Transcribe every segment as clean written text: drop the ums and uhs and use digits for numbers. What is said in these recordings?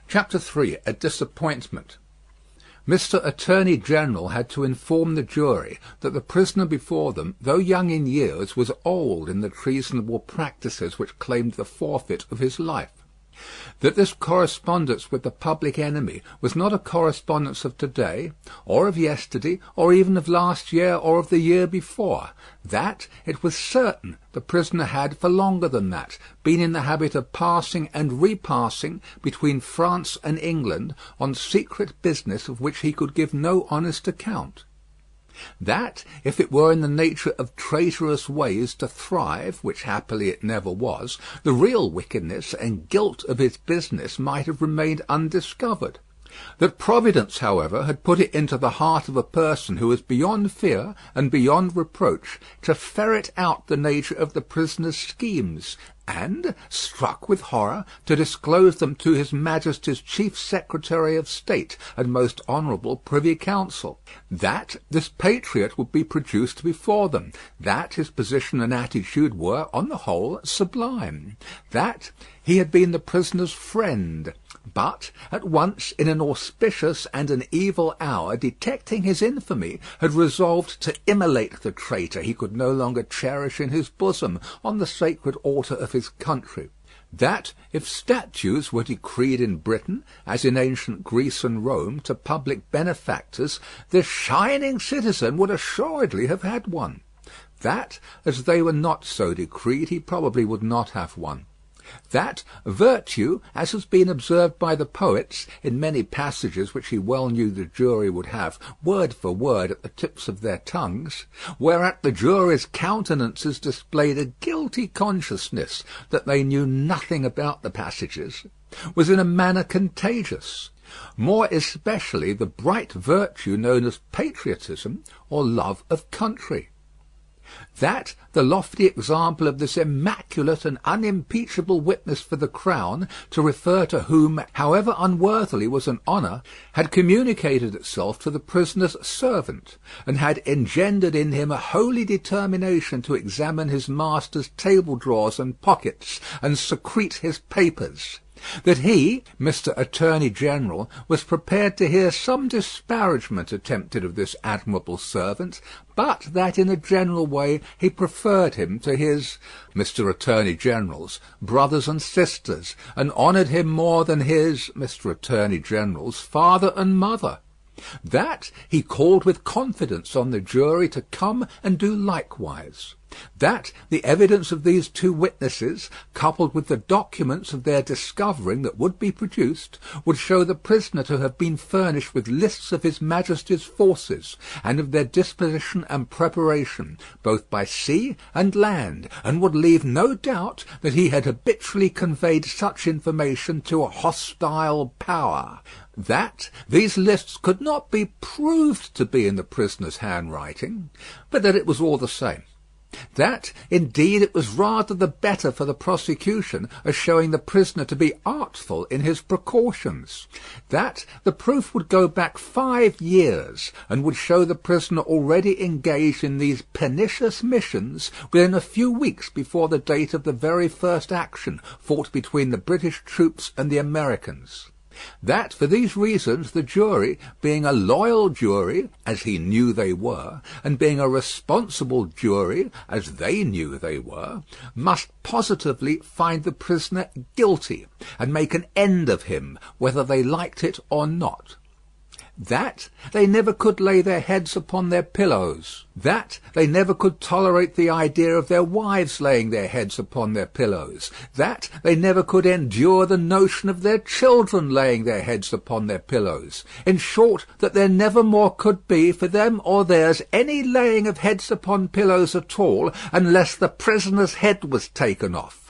Chapter 3. A Disappointment. Mr. Attorney General had to inform the jury that the prisoner before them, though young in years, was old in the treasonable practices which claimed the forfeit of his life. That this correspondence with the public enemy was not a correspondence of today, or of yesterday, or even of last year, or of the year before. That, it was certain, the prisoner had, for longer than that, been in the habit of passing and repassing between France and England on secret business of which he could give no honest account. That, if it were in the nature of traitorous ways to thrive, which happily it never was, the real wickedness and guilt of his business might have remained undiscovered. That Providence, however, had put it into the heart of a person who was beyond fear and beyond reproach to ferret out the nature of the prisoner's schemes, and, struck with horror, to disclose them to his Majesty's Chief Secretary of State and most honourable Privy Council. That this patriot would be produced before them. That his position and attitude were, on the whole, sublime. That he had been the prisoner's friend, but, at once in an auspicious and an evil hour, detecting his infamy, had resolved to immolate the traitor he could no longer cherish in his bosom on the sacred altar of his country. That, if statues were decreed in Britain, as in ancient Greece and Rome, to public benefactors, this shining citizen would assuredly have had one. That, as they were not so decreed, he probably would not have one. That virtue, as has been observed by the poets in many passages which he well knew the jury would have, word for word, at the tips of their tongues, whereat the jury's countenances displayed a guilty consciousness that they knew nothing about the passages, was in a manner contagious, more especially the bright virtue known as patriotism or love of country. That the lofty example of this immaculate and unimpeachable witness for the crown, to refer to whom, however unworthily, was an honour, had communicated itself to the prisoner's servant, and had engendered in him a holy determination to examine his master's table drawers and pockets, and secrete his papers. That he, Mr. Attorney General, was prepared to hear some disparagement attempted of this admirable servant, but that in a general way he preferred him to his, Mr. Attorney General's, brothers and sisters, and honoured him more than his, Mr. Attorney General's, father and mother. That he called with confidence on the jury to come and do likewise. That the evidence of these two witnesses, coupled with the documents of their discovering that would be produced, would show the prisoner to have been furnished with lists of his Majesty's forces, and of their disposition and preparation, both by sea and land, and would leave no doubt that he had habitually conveyed such information to a hostile power. That these lists could not be proved to be in the prisoner's handwriting, but that it was all the same. That, indeed, it was rather the better for the prosecution, as showing the prisoner to be artful in his precautions. That the proof would go back 5 years, and would show the prisoner already engaged in these pernicious missions within a few weeks before the date of the very first action fought between the British troops and the Americans. That, for these reasons, the jury, being a loyal jury, as he knew they were, and being a responsible jury, as they knew they were, must positively find the prisoner guilty, and make an end of him, whether they liked it or not. That they never could lay their heads upon their pillows. That they never could tolerate the idea of their wives laying their heads upon their pillows. That they never could endure the notion of their children laying their heads upon their pillows. In short, that there never more could be, for them or theirs, any laying of heads upon pillows at all, unless the prisoner's head was taken off.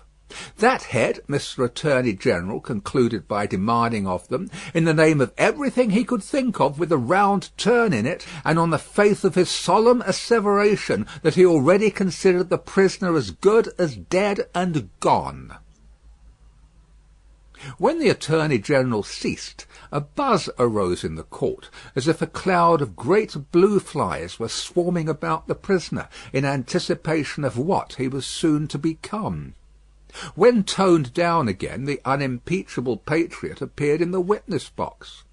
That head, Mr. Attorney General concluded by demanding of them, in the name of everything he could think of with a round turn in it, and on the faith of his solemn asseveration that he already considered the prisoner as good as dead and gone. When the Attorney General ceased, a buzz arose in the court, as if a cloud of great blue flies were swarming about the prisoner, in anticipation of what he was soon to become. When toned down again, the unimpeachable patriot appeared in the witness box.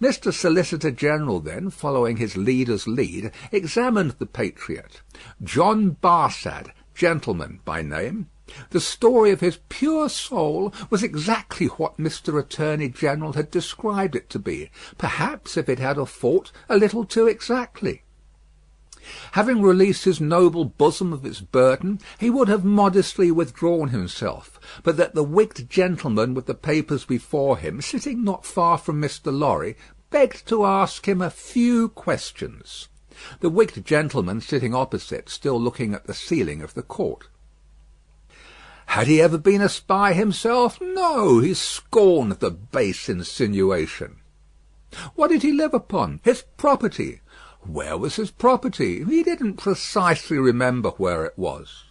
Mr. Solicitor General then, following his leader's lead, examined the patriot. John Barsad, gentleman by name. The story of his pure soul was exactly what Mr. Attorney General had described it to be, perhaps, if it had a fault, a little too exactly. Having released his noble bosom of its burden, he would have modestly withdrawn himself, but that the wigged gentleman with the papers before him, sitting not far from Mr. Lorry, begged to ask him a few questions. The wigged gentleman sitting opposite, still looking at the ceiling of the court. Had he ever been a spy himself? No, he scorned the base insinuation. What did he live upon? His property. Where was his property? He didn't precisely remember where it was.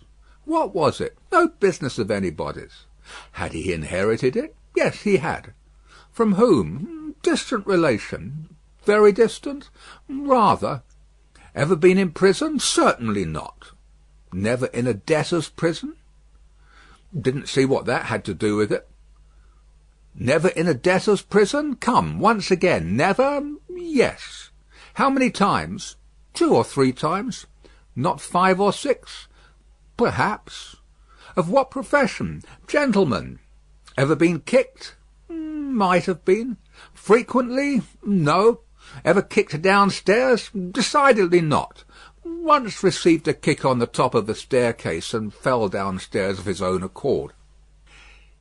What was it? No business of anybody's. Had he inherited it? Yes, he had. From whom? Distant relation. Very distant? Rather. Ever been in prison? Certainly not. Never in a debtor's prison? Didn't see what that had to do with it. Never in a debtor's prison? Come, once again. Never? Yes. How many times? 2 or 3 times. Not 5 or 6? Perhaps. Of what profession? Gentleman. Ever been kicked? Might have been. Frequently? No. Ever kicked downstairs? Decidedly not. Once received a kick on the top of the staircase and fell downstairs of his own accord.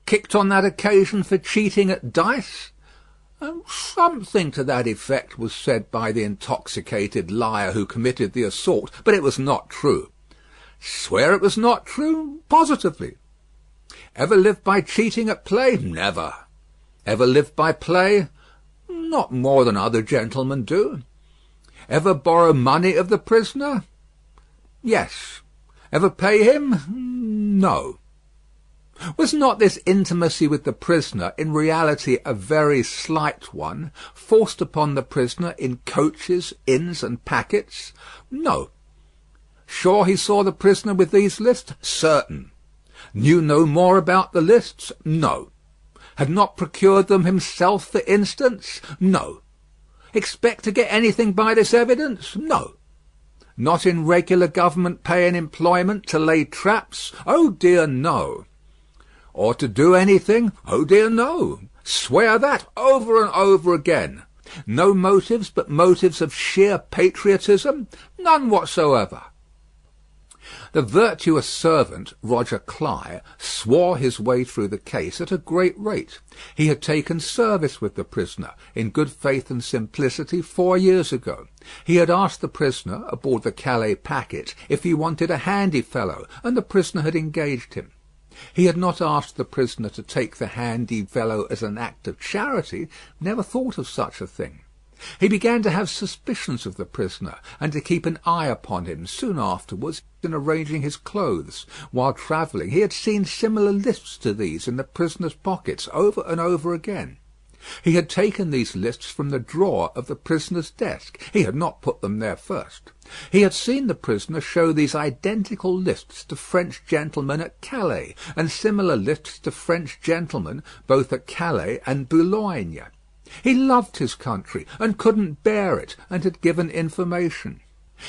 Kicked on that occasion for cheating at dice? Something to that effect was said by the intoxicated liar who committed the assault, but it was not true. Swear it was not true? Positively. Ever lived by cheating at play? Never. Ever lived by play? Not more than other gentlemen do. Ever borrow money of the prisoner? Yes. Ever pay him? No. Was not this intimacy with the prisoner in reality a very slight one, forced upon the prisoner in coaches, inns, and packets? No. Sure he saw the prisoner with these lists? Certain. Knew no more about the lists? No. Had not procured them himself, for instance? No. Expect to get anything by this evidence? No. Not in regular government pay and employment to lay traps? Oh dear, no. Or to do anything? Oh dear, no. Swear that over and over again. No motives but motives of sheer patriotism? None whatsoever. The virtuous servant, Roger Cly, swore his way through the case at a great rate. He had taken service with the prisoner, in good faith and simplicity, 4 years ago. He had asked the prisoner, aboard the Calais packet, if he wanted a handy fellow, and the prisoner had engaged him. He had not asked the prisoner to take the handy fellow as an act of charity, never thought of such a thing. He began to have suspicions of the prisoner, and to keep an eye upon him soon afterwards in arranging his clothes. While travelling, he had seen similar lists to these in the prisoner's pockets over and over again. He had taken these lists from the drawer of the prisoner's desk. He had not put them there first. He had seen the prisoner show these identical lists to French gentlemen at Calais, and similar lists to French gentlemen both at Calais and Boulogne. He loved his country, and couldn't bear it, and had given information.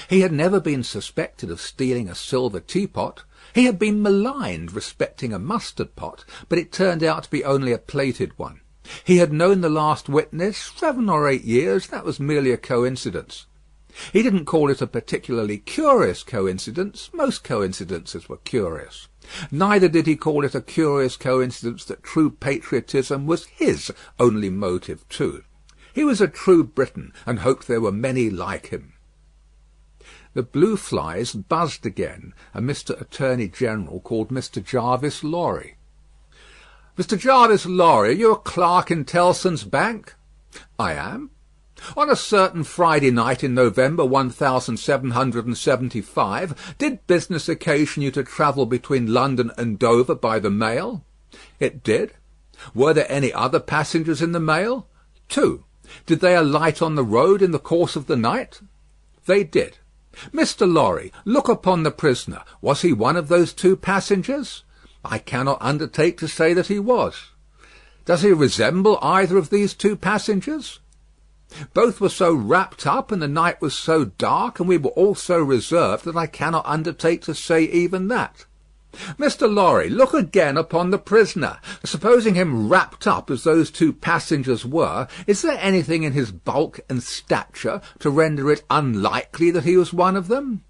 He had never been suspected of stealing a silver teapot. He had been maligned respecting a mustard pot, but it turned out to be only a plated one. He had known the last witness 7 or 8 years. That was merely a coincidence. He didn't call it a particularly curious coincidence. Most coincidences were curious. Neither did he call it a curious coincidence that true patriotism was his only motive too. He was a true Briton, and hoped there were many like him. The blue flies buzzed again, and Mr. Attorney General called Mr. Jarvis Lorry. "Mr. Jarvis Lorry, are you a clerk in Tellson's Bank?" "I am." "On a certain Friday night in November 1775, did business occasion you to travel between London and Dover by the mail?" "It did." "Were there any other passengers in the mail?" "2. Did they alight on the road in the course of the night?" "They did." "Mr. Lorry, look upon the prisoner. Was he one of those 2 passengers?" I cannot undertake to say that he was. Does he resemble either of these two passengers? Both were so wrapped up, and the night was so dark, and we were all so reserved, that I cannot undertake to say even that. Mr. Lorry, look again upon the prisoner. Supposing him wrapped up as those two passengers were, is there anything in his bulk and stature to render it unlikely that he was one of them?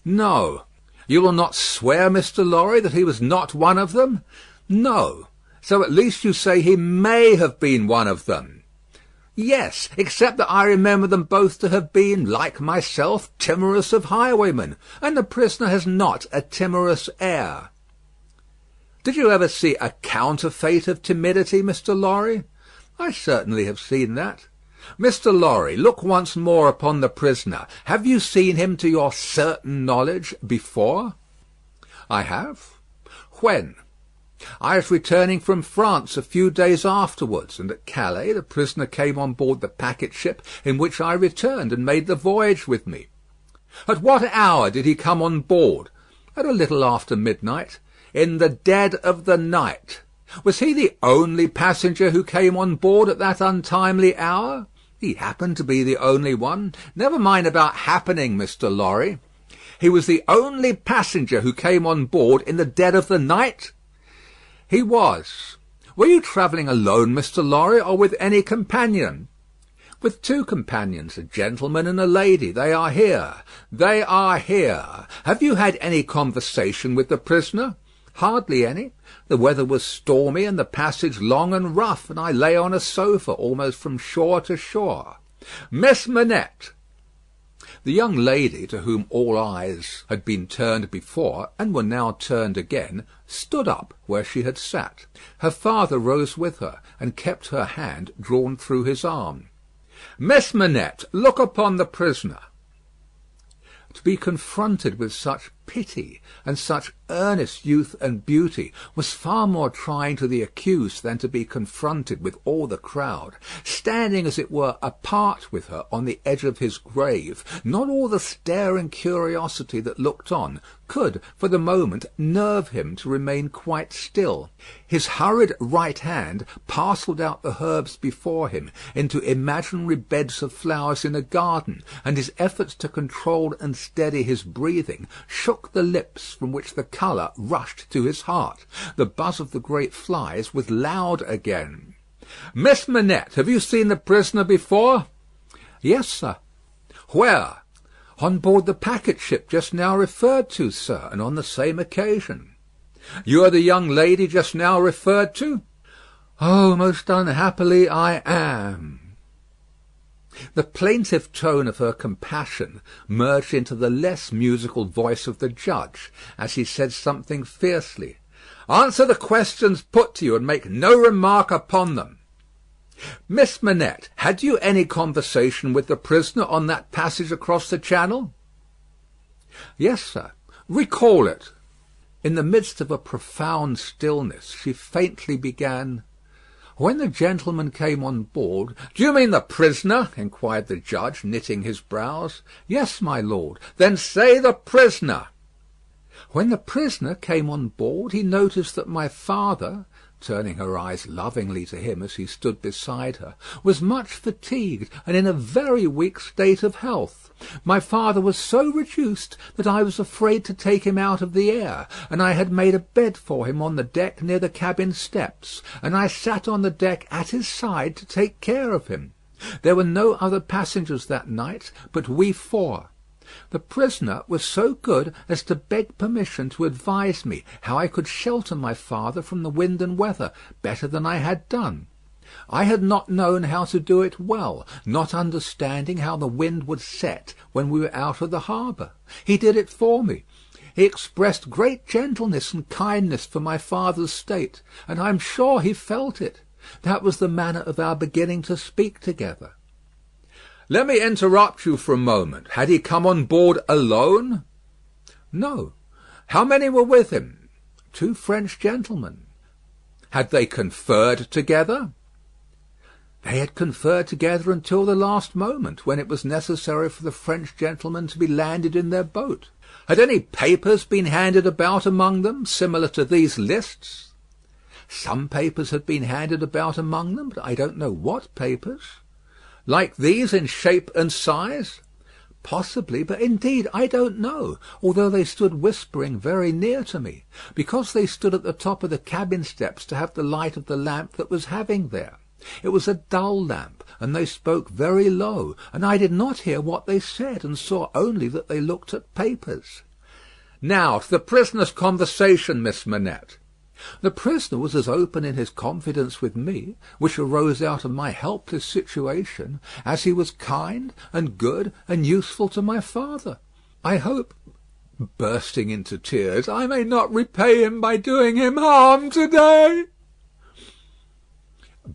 No. You will not swear, Mr. Lorry, that he was not one of them? No. So at least you say he may have been one of them. Yes, except that I remember them both to have been, like myself, timorous of highwaymen, and the prisoner has not a timorous air. Did you ever see a counterfeit of timidity, Mr. Lorry? I certainly have seen that. Mr. Lorry, look once more upon the prisoner. Have you seen him to your certain knowledge before? I have. When? I was returning from France a few days afterwards, and at Calais the prisoner came on board the packet ship in which I returned, and made the voyage with me. At what hour did he come on board? At a little after midnight. In the dead of the night. Was he the only passenger who came on board at that untimely hour? He happened to be the only one. Never mind about happening, Mr. Lorry. He was the only passenger who came on board in the dead of the night? He was. Were you travelling alone, Mr. Lorry, or with any companion? With two companions, a gentleman and a lady. They are here. They are here. Have you had any conversation with the prisoner? Hardly any. The weather was stormy and the passage long and rough, and I lay on a sofa almost from shore to shore. Miss Manette. The young lady, to whom all eyes had been turned before, and were now turned again, stood up where she had sat. Her father rose with her, and kept her hand drawn through his arm. Miss Manette, look upon the prisoner. To be confronted with such pity and such earnest youth and beauty was far more trying to the accused than to be confronted with all the crowd, standing as it were apart with her on the edge of his grave. Not all the staring curiosity that looked on could for the moment nerve him to remain quite still. His hurried right hand parcelled out the herbs before him into imaginary beds of flowers in a garden, and his efforts to control and steady his breathing shook the lips from which the colour rushed to his heart. The buzz of the great flies was loud again. Miss Manette, have you seen the prisoner before? Yes, sir. Where? On board the packet ship just now referred to, sir, and on the same occasion. You are the young lady just now referred to? Oh, most unhappily I am. The plaintive tone of her compassion merged into the less musical voice of the judge, as he said something fiercely. Answer the questions put to you, and make no remark upon them. Miss Manette, had you any conversation with the prisoner on that passage across the channel? Yes, sir. Recall it. In the midst of a profound stillness, she faintly began, When the gentleman came on board— Do you mean the prisoner? Inquired the judge, knitting his brows. Yes, my lord. Then say the prisoner. When the prisoner came on board, he noticed that my father, turning her eyes lovingly to him as he stood beside her, was much fatigued and in a very weak state of health. My father was so reduced that I was afraid to take him out of the air, and I had made a bed for him on the deck near the cabin steps, and I sat on the deck at his side to take care of him. There were no other passengers that night but we four. The prisoner was so good as to beg permission to advise me how I could shelter my father from the wind and weather better than I had done. I had not known how to do it well, not understanding how the wind would set when we were out of the harbour. He did it for me. He expressed great gentleness and kindness for my father's state, and I am sure he felt it. That was the manner of our beginning to speak together. Let me interrupt you for a moment. Had he come on board alone? No. How many were with him? 2 French gentlemen. Had they conferred together? They had conferred together until the last moment, when it was necessary for the French gentlemen to be landed in their boat. Had any papers been handed about among them, similar to these lists? Some papers had been handed about among them, but I don't know what papers. Like these in shape and size? Possibly, but indeed I don't know, although they stood whispering very near to me, because they stood at the top of the cabin steps to have the light of the lamp that was having there. It was a dull lamp, and they spoke very low, and I did not hear what they said, and saw only that they looked at papers. Now, to the prisoner's conversation, Miss Manette. The prisoner was as open in his confidence with me, which arose out of my helpless situation, as he was kind and good and useful to my father. I hope, bursting into tears, I may not repay him by doing him harm to-day.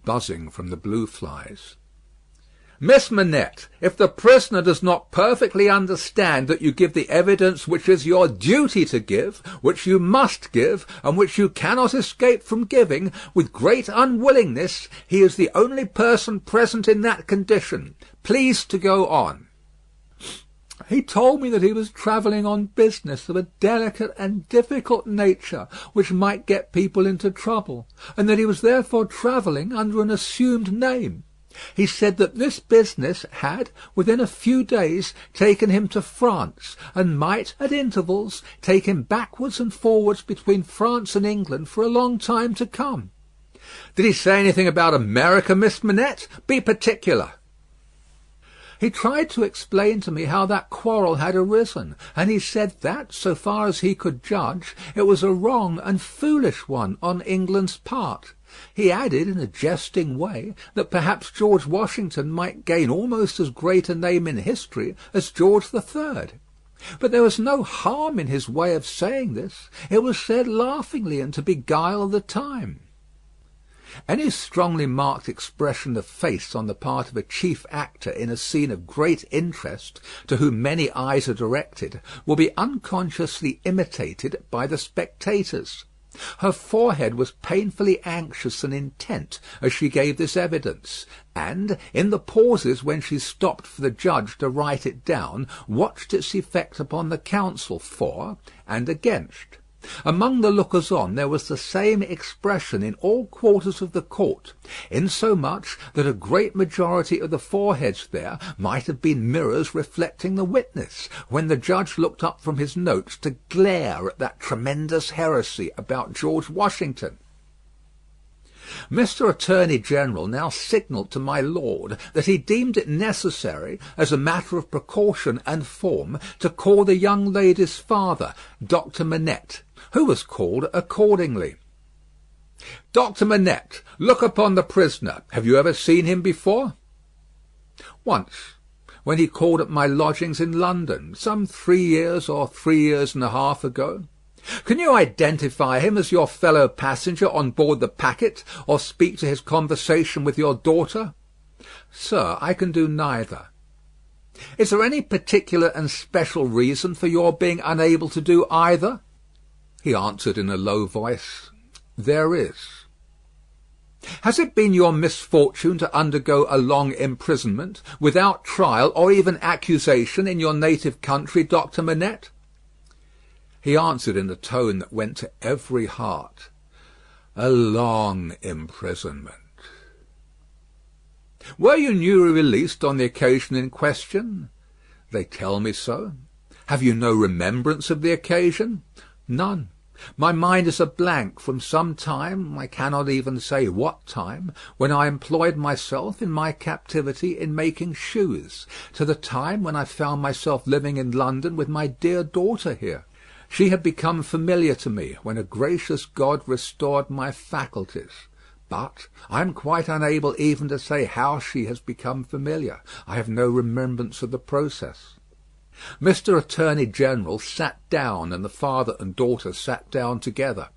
Buzzing from the blue flies. Miss Manette, if the prisoner does not perfectly understand that you give the evidence which is your duty to give, which you must give, and which you cannot escape from giving, with great unwillingness, he is the only person present in that condition. Please to go on. He told me that he was travelling on business of a delicate and difficult nature, which might get people into trouble, and that he was therefore travelling under an assumed name. He said that this business had, within a few days, taken him to France, and might, at intervals, take him backwards and forwards between France and England for a long time to come. Did he say anything about America, Miss Manette? Be particular. He tried to explain to me how that quarrel had arisen, and he said that, so far as he could judge, it was a wrong and foolish one on England's part. He added, in a jesting way, that perhaps George Washington might gain almost as great a name in history as George III. But there was no harm in his way of saying this. It was said laughingly and to beguile the time. Any strongly marked expression of face on the part of a chief actor in a scene of great interest, to whom many eyes are directed, will be unconsciously imitated by the spectators. Her forehead was painfully anxious and intent as she gave this evidence, and, in the pauses when she stopped for the judge to write it down, watched its effect upon the counsel for and against. Among the lookers-on there was the same expression in all quarters of the court, insomuch that a great majority of the foreheads there might have been mirrors reflecting the witness, when the judge looked up from his notes to glare at that tremendous heresy about George Washington. Mr. Attorney General now signalled to my lord that he deemed it necessary, as a matter of precaution and form, to call the young lady's father, Dr. Manette, who was called accordingly. Dr. Manette, look upon the prisoner. Have you ever seen him before? Once, when he called at my lodgings in London, some 3 years or 3 years and a half ago. Can you identify him as your fellow passenger on board the packet, or speak to his conversation with your daughter? Sir, I can do neither. Is there any particular and special reason for your being unable to do either? He answered in a low voice, There is. Has it been your misfortune to undergo a long imprisonment, without trial or even accusation, in your native country, Dr. Manette? He answered in a tone that went to every heart, A long imprisonment. Were you newly released on the occasion in question? They tell me so. Have you no remembrance of the occasion? None. My mind is a blank from some time, I cannot even say what time, when I employed myself in my captivity in making shoes, to the time when I found myself living in London with my dear daughter here. She had become familiar to me when a gracious God restored my faculties. But I am quite unable even to say how she has become familiar. I have no remembrance of the process. Mr. Attorney General sat down, and the father and daughter sat down together.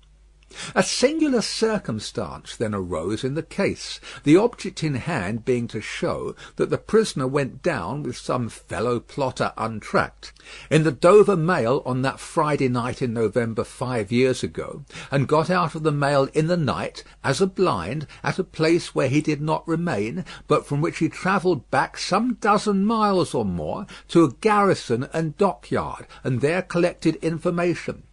A singular circumstance then arose in the case, the object in hand being to show that the prisoner went down with some fellow plotter untracked in the Dover mail on that Friday night in November 5 years ago, and got out of the mail in the night as a blind at a place where he did not remain, but from which he travelled back some dozen miles or more to a garrison and dockyard, and there collected information.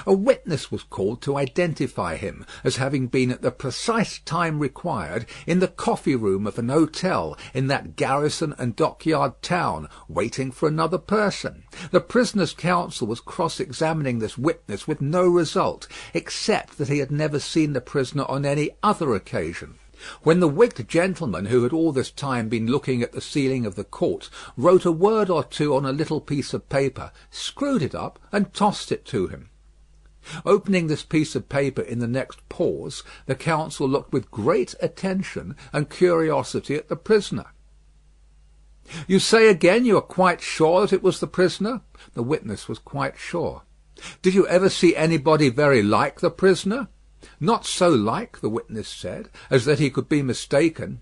A witness was called to identify him as having been at the precise time required in the coffee room of an hotel in that garrison and dockyard town, waiting for another person. The prisoner's counsel was cross-examining this witness with no result, except that he had never seen the prisoner on any other occasion. When the wigged gentleman, who had all this time been looking at the ceiling of the court, wrote a word or two on a little piece of paper, screwed it up, and tossed it to him. Opening this piece of paper in the next pause, the counsel looked with great attention and curiosity at the prisoner. "You say again you are quite sure that it was the prisoner?" The witness was quite sure. "Did you ever see anybody very like the prisoner?" "Not so like," the witness said, "as that he could be mistaken."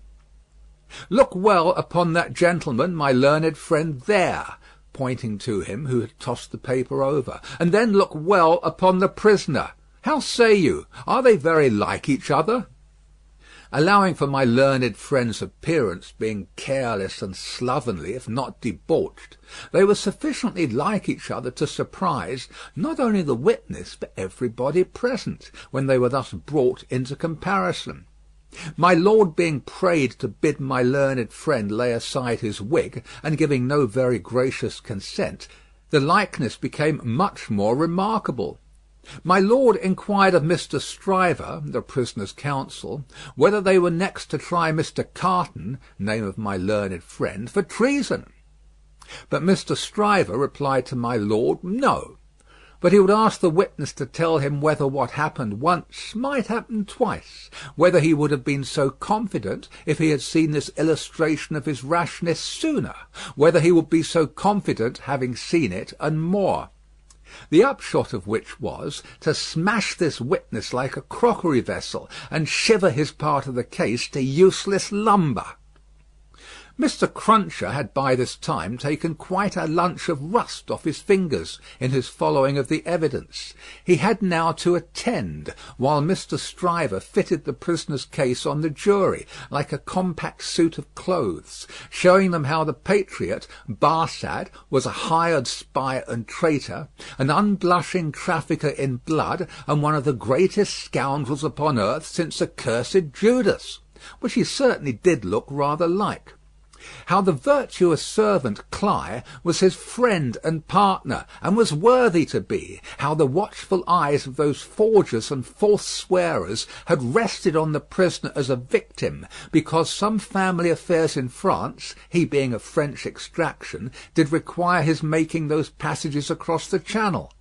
"Look well upon that gentleman, my learned friend, there," pointing to him who had tossed the paper over, "and then look well upon the prisoner. How say you? Are they very like each other?" Allowing for my learned friend's appearance being careless and slovenly, if not debauched, they were sufficiently like each other to surprise not only the witness but everybody present, when they were thus brought into comparison. My lord being prayed to bid my learned friend lay aside his wig, and giving no very gracious consent, the likeness became much more remarkable. My lord inquired of Mr. Stryver, the prisoner's counsel, whether they were next to try Mr. Carton, name of my learned friend, for treason. But Mr. Stryver replied to my lord, no, but he would ask the witness to tell him whether what happened once might happen twice, whether he would have been so confident if he had seen this illustration of his rashness sooner, whether he would be so confident having seen it, and more. The upshot of which was to smash this witness like a crockery vessel, and shiver his part of the case to useless lumber. Mr. Cruncher had by this time taken quite a lunch of rust off his fingers in his following of the evidence. He had now to attend, while Mr. Stryver fitted the prisoner's case on the jury, like a compact suit of clothes, showing them how the patriot, Barsad, was a hired spy and traitor, an unblushing trafficker in blood, and one of the greatest scoundrels upon earth since accursed Judas, which he certainly did look rather like. How the virtuous servant Cly was his friend and partner, and was worthy to be. How the watchful eyes of those forgers and false swearers had rested on the prisoner as a victim, because some family affairs in France, he being of French extraction, did require his making those passages across the Channel.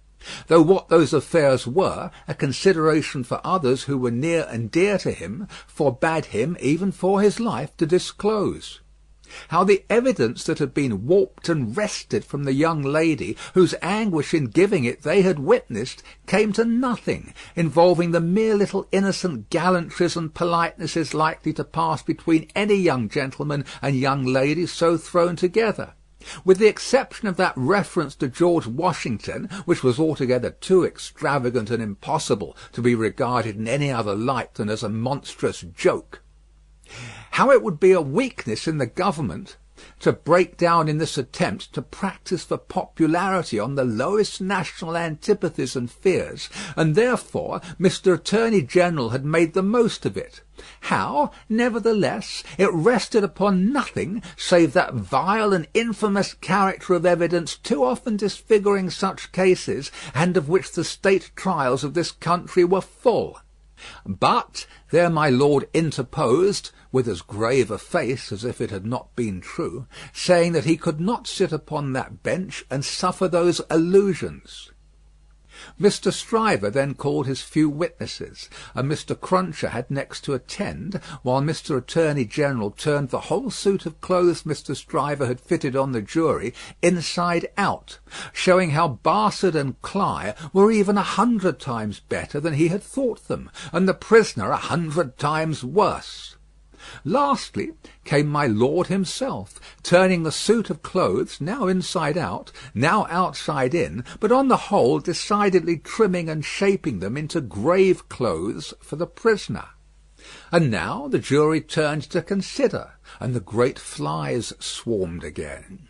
Though what those affairs were, a consideration for others who were near and dear to him, forbade him, even for his life, to disclose. How the evidence that had been warped and wrested from the young lady, whose anguish in giving it they had witnessed, came to nothing, involving the mere little innocent gallantries and politenesses likely to pass between any young gentleman and young lady so thrown together. With the exception of that reference to George Washington, which was altogether too extravagant and impossible to be regarded in any other light than as a monstrous joke. How it would be a weakness in the government to break down in this attempt to practise for popularity on the lowest national antipathies and fears, and therefore Mr. Attorney General had made the most of it. How, nevertheless, it rested upon nothing save that vile and infamous character of evidence too often disfiguring such cases, and of which the state trials of this country were full. But there my lord interposed, with as grave a face as if it had not been true, saying that he could not sit upon that bench and suffer those allusions. Mr. Stryver then called his few witnesses, and Mr. Cruncher had next to attend, while Mr. Attorney General turned the whole suit of clothes Mr. Stryver had fitted on the jury inside out, showing how Bastard and Cly were even 100 times better than he had thought them, and the prisoner 100 times worse. Lastly came my lord himself, turning the suit of clothes, now inside out, now outside in, but on the whole decidedly trimming and shaping them into grave clothes for the prisoner. And now the jury turned to consider, and the great flies swarmed again.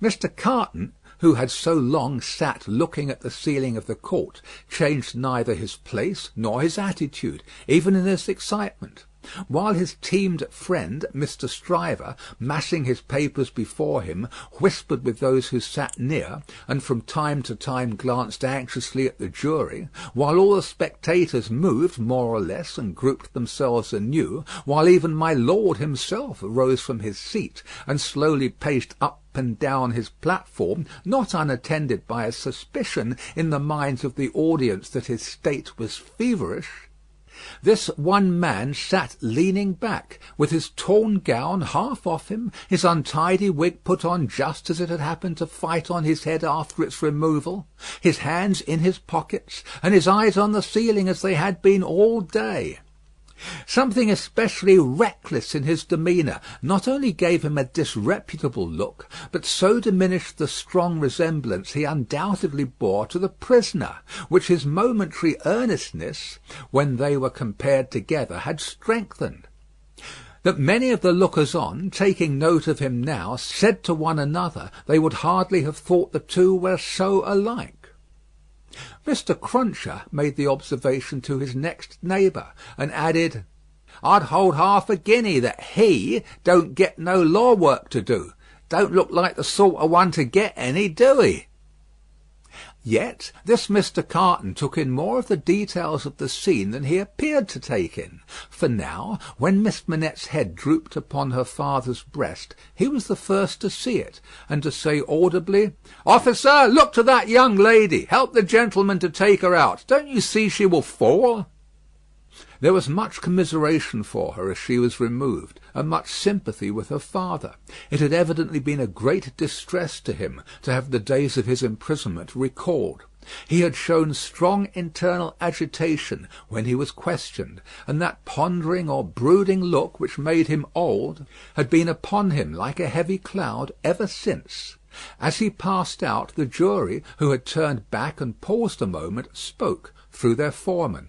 Mr. Carton, who had so long sat looking at the ceiling of the court, changed neither his place nor his attitude, even in his excitement. While his teamed friend, Mr. Stryver, massing his papers before him, whispered with those who sat near, and from time to time glanced anxiously at the jury, while all the spectators moved more or less and grouped themselves anew, while even my lord himself rose from his seat and slowly paced up and down his platform, not unattended by a suspicion in the minds of the audience that his state was feverish, this one man sat leaning back, with his torn gown half off him, his untidy wig put on just as it had happened to fight on his head after its removal, his hands in his pockets, and his eyes on the ceiling as they had been all day. Something especially reckless in his demeanour not only gave him a disreputable look, but so diminished the strong resemblance he undoubtedly bore to the prisoner, which his momentary earnestness, when they were compared together, had strengthened, that many of the lookers-on, taking note of him now, said to one another they would hardly have thought the two were so alike. Mr. Cruncher made the observation to his next neighbour, and added, "I'd hold half a guinea that he don't get no law work to do. Don't look like the sort of one to get any, do he?" Yet this Mr. Carton took in more of the details of the scene than he appeared to take in, for now, when Miss Manette's head drooped upon her father's breast, he was the first to see it, and to say audibly, "Officer, look to that young lady. Help the gentleman to take her out. Don't you see she will fall?" There was much commiseration for her as she was removed, and much sympathy with her father. It had evidently been a great distress to him to have the days of his imprisonment recalled. He had shown strong internal agitation when he was questioned, and that pondering or brooding look which made him old had been upon him like a heavy cloud ever since. As he passed out, the jury, who had turned back and paused a moment, spoke through their foreman.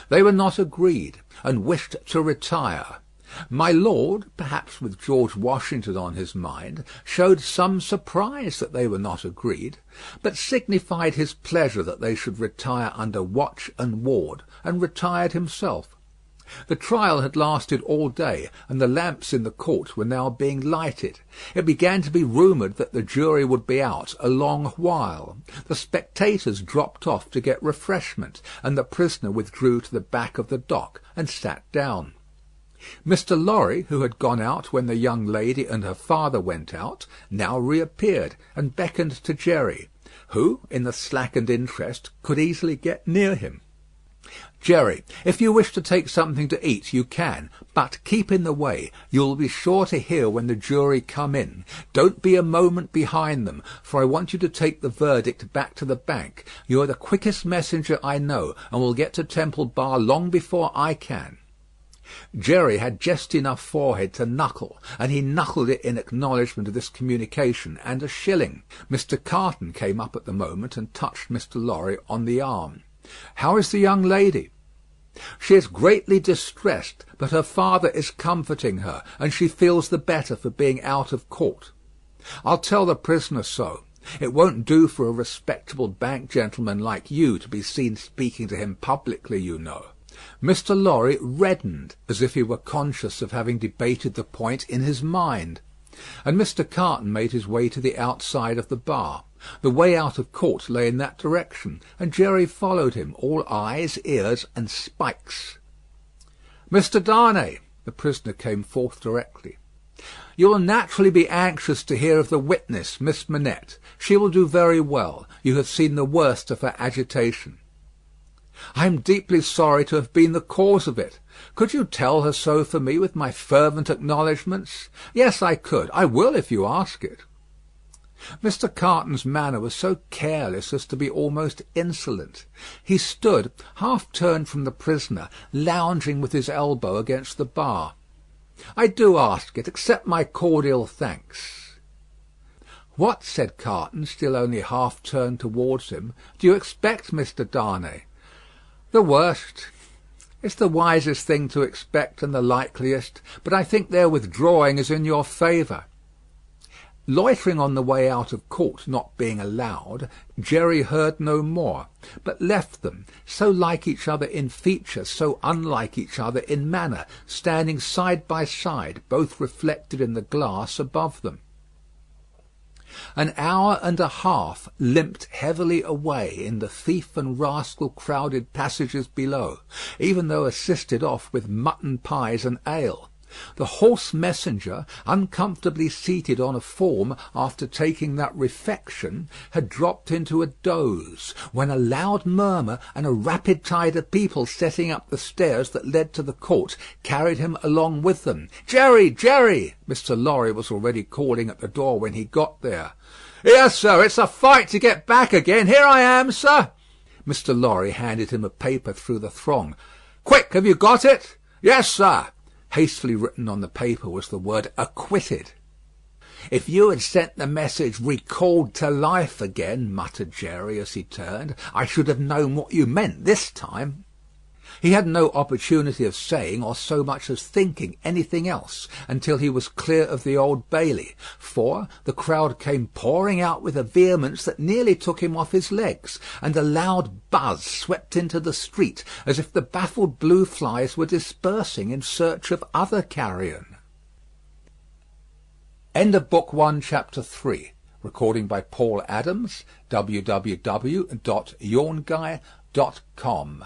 They were not agreed, and wished to retire. My lord, perhaps with George Washington on his mind, showed some surprise that they were not agreed, but signified his pleasure that they should retire under watch and ward, and retired himself. The trial had lasted all day, and the lamps in the court were now being lighted. It began to be rumoured that the jury would be out a long while. The spectators dropped off to get refreshment, and the prisoner withdrew to the back of the dock and sat down. Mr. Lorry, who had gone out when the young lady and her father went out, now reappeared and beckoned to Jerry, who, in the slackened interest, could easily get near him. "Jerry, if you wish to take something to eat, you can, but keep in the way. You will be sure to hear when the jury come in. Don't be a moment behind them, for I want you to take the verdict back to the bank. You are the quickest messenger I know, and will get to Temple Bar long before I can." Jerry had just enough forehead to knuckle, and he knuckled it in acknowledgment of this communication and a shilling. Mr. Carton came up at the moment and touched Mr. Lorry on the arm. "How is the young lady?" "She is greatly distressed, but her father is comforting her, and she feels the better for being out of court. I'll tell the prisoner so. It won't do for a respectable bank gentleman like you to be seen speaking to him publicly, you know." Mr. Lorry reddened, as if he were conscious of having debated the point in his mind, and Mr. Carton made his way to the outside of the bar. The way out of court lay in that direction, and Jerry followed him, all eyes, ears, and spikes. "Mr. Darnay!" The prisoner came forth directly. You will naturally be anxious to hear of the witness, Miss Manette. She will do very well. You have seen the worst of her agitation. I am deeply sorry to have been the cause of it. Could you tell her so for me with my fervent acknowledgments? Yes, I could. I will if you ask it. Mr. Carton's manner was so careless as to be almost insolent. He stood, half turned from the prisoner, lounging with his elbow against the bar. I do ask it. Accept my cordial thanks. What, said Carton, still only half turned towards him, do you expect, Mr. Darnay? The worst. It's the wisest thing to expect and the likeliest, but I think their withdrawing is in your favour. Loitering on the way out of court not being allowed, Jerry heard no more, but left them, so like each other in feature, so unlike each other in manner, standing side by side, both reflected in the glass above them. An hour and a half limped heavily away in the thief and rascal crowded passages below, even though assisted off with mutton pies and ale. The horse messenger, uncomfortably seated on a form after taking that refection, had dropped into a doze, when a loud murmur and a rapid tide of people setting up the stairs that led to the court carried him along with them. "Jerry! Jerry!" Mr. Lorry was already calling at the door when he got there. "Yes, sir, it's a fight to get back again. Here I am, sir." Mr. Lorry handed him a paper through the throng. "Quick, have you got it?" "Yes, sir." Hastily written on the paper was the word "acquitted." "If you had sent the message 'recalled to life' again," muttered Jerry as he turned, "I should have known what you meant this time." He had no opportunity of saying, or so much as thinking, anything else, until he was clear of the Old Bailey, for the crowd came pouring out with a vehemence that nearly took him off his legs, and a loud buzz swept into the street, as if the baffled blue flies were dispersing in search of other carrion. End of Book 1, Chapter 3. Recording by Paul Adams. www.yawnguy.com